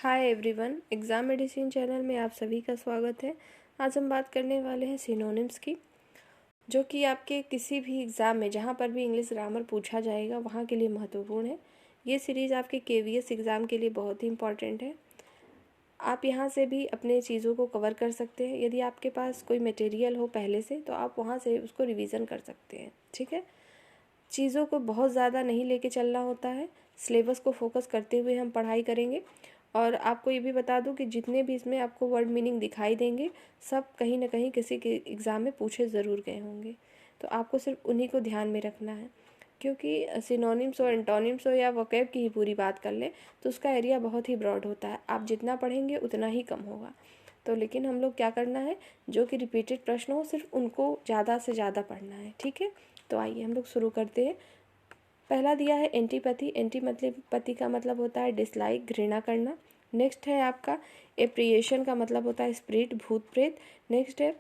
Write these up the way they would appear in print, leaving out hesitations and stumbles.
Hi everyone, exam medicine channel में आप सभी का स्वागत है। आज हम बात करने वाले हैं सिनोनिम्स की, जो कि आपके किसी भी एग्ज़ाम में जहाँ पर भी इंग्लिश ग्रामर पूछा जाएगा वहाँ के लिए महत्वपूर्ण है। ये सीरीज़ आपके केवीएस एग्ज़ाम के लिए बहुत ही इम्पॉर्टेंट है। आप यहाँ से भी अपने चीज़ों को कवर कर सकते हैं। यदि आपके पास कोई मटेरियल हो पहले से तो आप वहाँ से उसको रिवीज़न कर सकते हैं। ठीक है, चीज़ों को बहुत ज़्यादा नहीं लेके चलना होता है। सिलेबस को फोकस करते हुए हम पढ़ाई करेंगे। और आपको ये भी बता दूं कि जितने भी इसमें आपको वर्ड मीनिंग दिखाई देंगे सब कहीं ना कहीं किसी के एग्ज़ाम में पूछे ज़रूर गए होंगे। तो आपको सिर्फ उन्हीं को ध्यान में रखना है, क्योंकि सिनोनिम्स और एंटोनिम्स हो या वोकैब की ही पूरी बात कर लें तो उसका एरिया बहुत ही ब्रॉड होता है। आप जितना पढ़ेंगे उतना ही कम होगा। तो लेकिन हम लोग क्या करना है, जो कि रिपीटेड प्रश्न हो सिर्फ उनको ज़्यादा से ज़्यादा पढ़ना है। ठीक है, तो आइए हम लोग शुरू करते हैं। पहला दिया है एंटीपैथी। एंटीपैथी का मतलब होता है डिसलाइक, घृणा करना। नेक्स्ट है आपका एप्रिएशन का मतलब होता है स्पिरिट, भूत प्रेत। नेक्स्ट है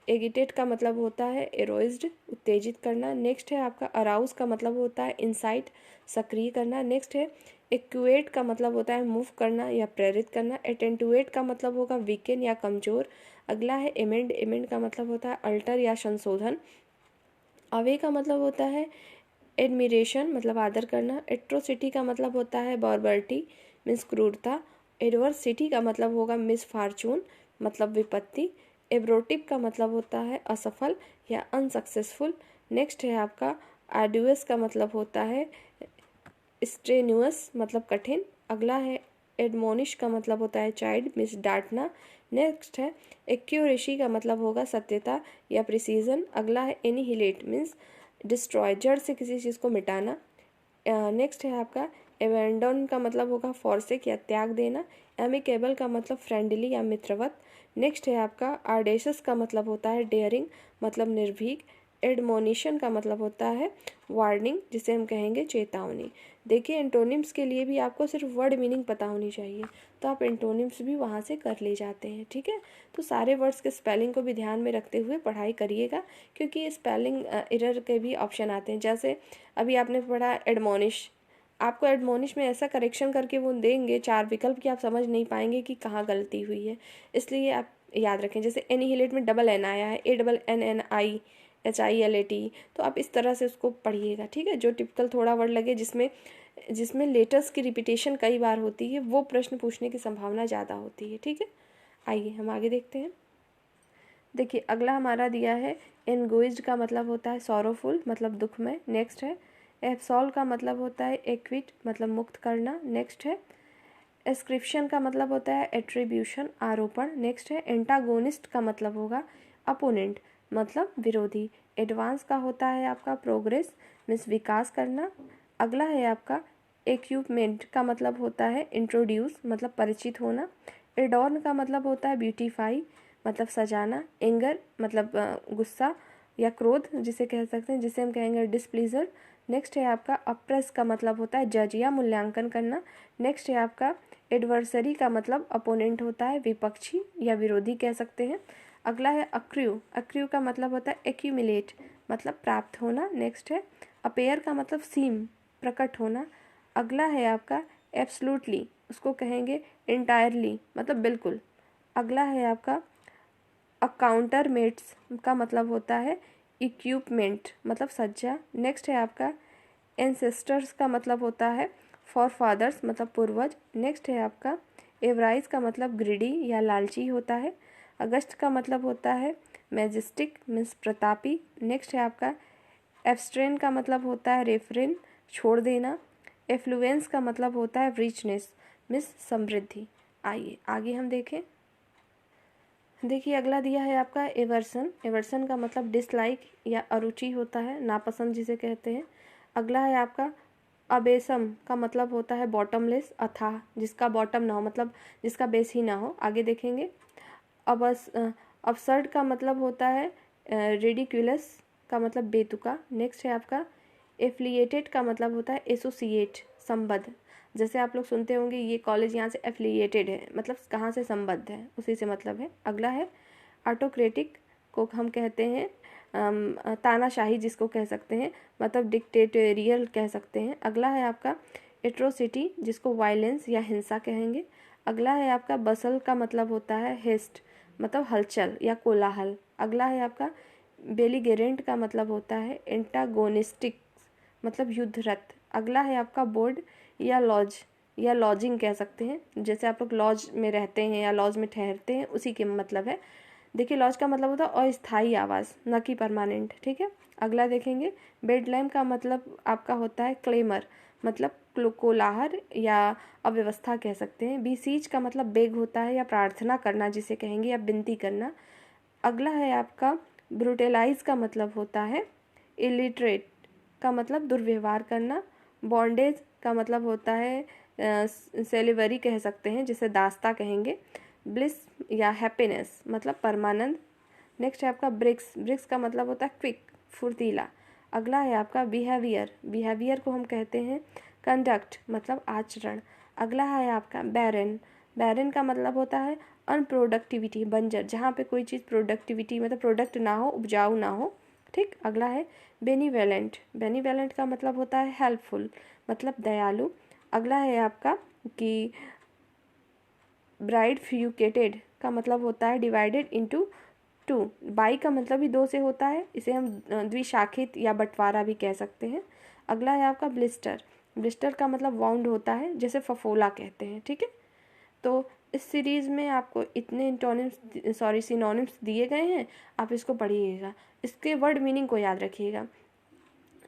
एगिटेट का मतलब होता है एरोइज्ड, उत्तेजित करना। नेक्स्ट है आपका अराउज का मतलब होता है इंसाइट, सक्रिय करना। नेक्स्ट है एक्यूएट का मतलब होता है मूव करना या प्रेरित करना। एटेंटुएट का मतलब होगा वीकेन या कमजोर। अगला है एमेंड। एमेंड का मतलब होता है अल्टर या संशोधन। अवे का मतलब होता है एडमिरेशन, मतलब आदर करना। एट्रोसिटी का मतलब होता है बार्बरिटी, मीन्स क्रूरता। एडवर्सिटी का मतलब होगा मिस फॉर्चून, मतलब विपत्ति। एब्रोटिव का मतलब होता है असफल या अनसक्सेसफुल। नेक्स्ट है आपका आर्डुअस का मतलब होता है स्ट्रेन्यूअस, मतलब कठिन। अगला है एडमोनिश का मतलब होता है चाइल्ड, मीन्स डांटना। नेक्स्ट है एक्यूरेसी का मतलब होगा सत्यता या प्रिसीजन। अगला है एनिहिलेट, मीन्स डिस्ट्रॉय, जड़ से किसी चीज़ को मिटाना। नेक्स्ट है आपका एवेंडन का मतलब होगा फॉरसेक या त्याग देना। एमिकेबल का मतलब फ्रेंडली या मित्रवत। नेक्स्ट है आपका आर्डेशस का मतलब होता है डेयरिंग, मतलब निर्भीक। एडमोनिशन का मतलब होता है वार्निंग, जिसे हम कहेंगे चेतावनी। देखिए एंटोनिम्स के लिए भी आपको सिर्फ वर्ड मीनिंग पता होनी चाहिए, तो आप एंटोनिम्स भी वहाँ से कर ले जाते हैं। ठीक है, तो सारे वर्ड्स के स्पेलिंग को भी ध्यान में रखते हुए पढ़ाई करिएगा, क्योंकि स्पेलिंग एरर के भी ऑप्शन आते हैं। जैसे अभी आपने पढ़ा एडमोनिश, आपको एडमोनिश में ऐसा करेक्शन करके वो देंगे 4 विकल्प कि आप समझ नहीं पाएंगे कि कहाँ गलती हुई है। इसलिए आप याद रखें, जैसे एनिहिलेट में डबल एन आया है, ANNIHILAT, तो आप इस तरह से उसको पढ़िएगा। ठीक है, जो टिपिकल थोड़ा वर्ड लगे जिसमें जिसमें लेटर्स की रिपीटेशन कई बार होती है, वो प्रश्न पूछने की संभावना ज़्यादा होती है। ठीक है, आइए हम आगे देखते हैं। देखिए अगला हमारा दिया है एनगोइज्ड का मतलब होता है सॉरोफुल, मतलब दुखमय। नेक्स्ट है एब्सॉल्व का मतलब होता है एक्विट, मतलब मुक्त करना। नेक्स्ट है एस्क्रिप्शन का मतलब होता है एट्रीब्यूशन, आरोपण। नेक्स्ट है एंटागोनिस्ट का मतलब होगा अपोनेंट, मतलब विरोधी। एडवांस का होता है आपका प्रोग्रेस, मीन्स विकास करना। अगला है आपका इक्विपमेंट का मतलब होता है इंट्रोड्यूस, मतलब परिचित होना। एडॉर्न का मतलब होता है ब्यूटीफाई, मतलब सजाना। एंगर मतलब गुस्सा या क्रोध जिसे कह सकते हैं, जिसे हम कहेंगे डिसप्लीजर। नेक्स्ट है आपका अप्रेस का मतलब होता है जज या मूल्यांकन करना। नेक्स्ट है आपका एडवर्सरी का मतलब अपोनेंट होता है, विपक्षी या विरोधी कह सकते हैं। अगला है अक्र्यू। अक्र्यू का मतलब होता है एक्यूमुलेट, मतलब प्राप्त होना। नेक्स्ट है अपेयर का मतलब सीम, प्रकट होना। अगला है आपका एब्सोल्युटली, उसको कहेंगे इंटायरली, मतलब बिल्कुल। अगला है आपका अकाउंटरमेट्स का मतलब होता है इक्विपमेंट, मतलब सज्जा। नेक्स्ट है आपका एंसेस्टर्स का मतलब होता है फॉर फादर्स, मतलब पूर्वज। नेक्स्ट है आपका एवराइज का मतलब ग्रीडी या लालची होता है। अगस्त का मतलब होता है मैजेस्टिक, मीन्स प्रतापी। नेक्स्ट है आपका एब्स्ट्रेन का मतलब होता है रेफरेन, छोड़ देना। एफ्लुएंस का मतलब होता है रिचनेस, मीन्स समृद्धि। आइए आगे हम देखें। देखिए अगला दिया है आपका एवर्सन। एवर्सन का मतलब डिसलाइक या अरुचि होता है, नापसंद जिसे कहते हैं। अगला है आपका अबेसम का मतलब होता है बॉटमलेस, अथाह, जिसका बॉटम ना हो, मतलब जिसका बेस ही ना हो। आगे देखेंगे। अबसर्ड का मतलब होता है रिडिक्यूलस, का मतलब बेतुका। नेक्स्ट है आपका एफिलिएटेड का मतलब होता है एसोसिएट, संबद्ध। जैसे आप लोग सुनते होंगे ये कॉलेज यहाँ से एफिलिएटेड है, मतलब कहाँ से संबद्ध है, उसी से मतलब है। अगला है ऑटोक्रेटिक, को हम कहते हैं तानाशाही जिसको कह सकते हैं, मतलब डिक्टेटोरियल कह सकते हैं। अगला है आपका एट्रोसिटी, जिसको वायलेंस या हिंसा कहेंगे। अगला है आपका बसल का मतलब होता है हेस्ट, मतलब हलचल या कोलाहल। अगला है आपका बेलिगेरेंट का मतलब होता है एंटागोनिस्टिक, मतलब युद्धरत। अगला है आपका बोर्ड या लॉज या लॉजिंग कह सकते हैं, जैसे आप लोग लॉज में रहते हैं या लॉज में ठहरते हैं, उसी के मतलब है। देखिए लॉज का मतलब होता है अस्थायी आवास, न कि परमानेंट, ठीक है। अगला देखेंगे बेडलैम का मतलब आपका होता है क्लेमर, मतलब कोलाहल या अव्यवस्था कह सकते हैं। बीसीज का मतलब बेग होता है या प्रार्थना करना जिसे कहेंगे, या विनती करना। अगला है आपका ब्रूटेलाइज का मतलब होता है इलिटरेट का मतलब दुर्व्यवहार करना। बॉन्डेज का मतलब होता है सेलिवरी कह सकते हैं, जिसे दास्ता कहेंगे। ब्लिस या हैप्पीनेस मतलब परमानंद। नेक्स्ट है आपका ब्रिक्स, ब्रिक्स का मतलब होता है क्विक, फुर्तीला। अगला है आपका बिहेवियर, बिहेवियर को हम कहते हैं कंडक्ट, मतलब आचरण। अगला है आपका बैरन, बैरन का मतलब होता है अनप्रोडक्टिविटी, बंजर, जहाँ पे कोई चीज़ प्रोडक्टिविटी मतलब प्रोडक्ट ना हो, उपजाऊ ना हो, ठीक। अगला है बेनीवेलेंट, बेनीवेलेंट का मतलब होता है हेल्पफुल, मतलब दयालु। अगला है आपका कि ब्राइडफ्यूकेटेड का मतलब होता है डिवाइडेड इनटू टू, बाई का मतलब भी दो से होता है, इसे हम द्विशाखित या बंटवारा भी कह सकते हैं। अगला है आपका ब्लिस्टर, ब्लिस्टर का मतलब वाउंड होता है, जैसे फफोला कहते हैं, ठीक है। तो इस सीरीज़ में आपको इतने इंटोनिम्स सिनोनिम्स दिए गए हैं, आप इसको पढ़िएगा, इसके वर्ड मीनिंग को याद रखिएगा।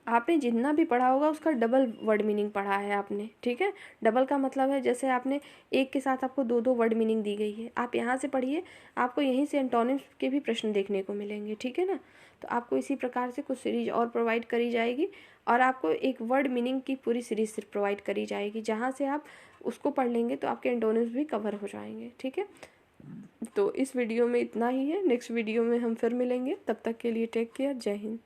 आपने जितना भी पढ़ा होगा उसका डबल वर्ड मीनिंग पढ़ा है आपने, ठीक है। डबल का मतलब है जैसे आपने एक के साथ आपको दो दो वर्ड मीनिंग दी गई है, आप यहाँ से पढ़िए, आपको यहीं से एंटोनिम्स के भी प्रश्न देखने को मिलेंगे, ठीक है ना। तो आपको इसी प्रकार से कुछ सीरीज और प्रोवाइड करी जाएगी, और आपको एक वर्ड मीनिंग की पूरी सीरीज सिर्फ प्रोवाइड करी जाएगी, जहाँ से आप उसको पढ़ लेंगे तो आपके एंटोनिम्स भी कवर हो जाएंगे, ठीक है। तो इस वीडियो में इतना ही है, नेक्स्ट वीडियो में हम फिर मिलेंगे, तब तक के लिए टेक केयर, जय हिंद।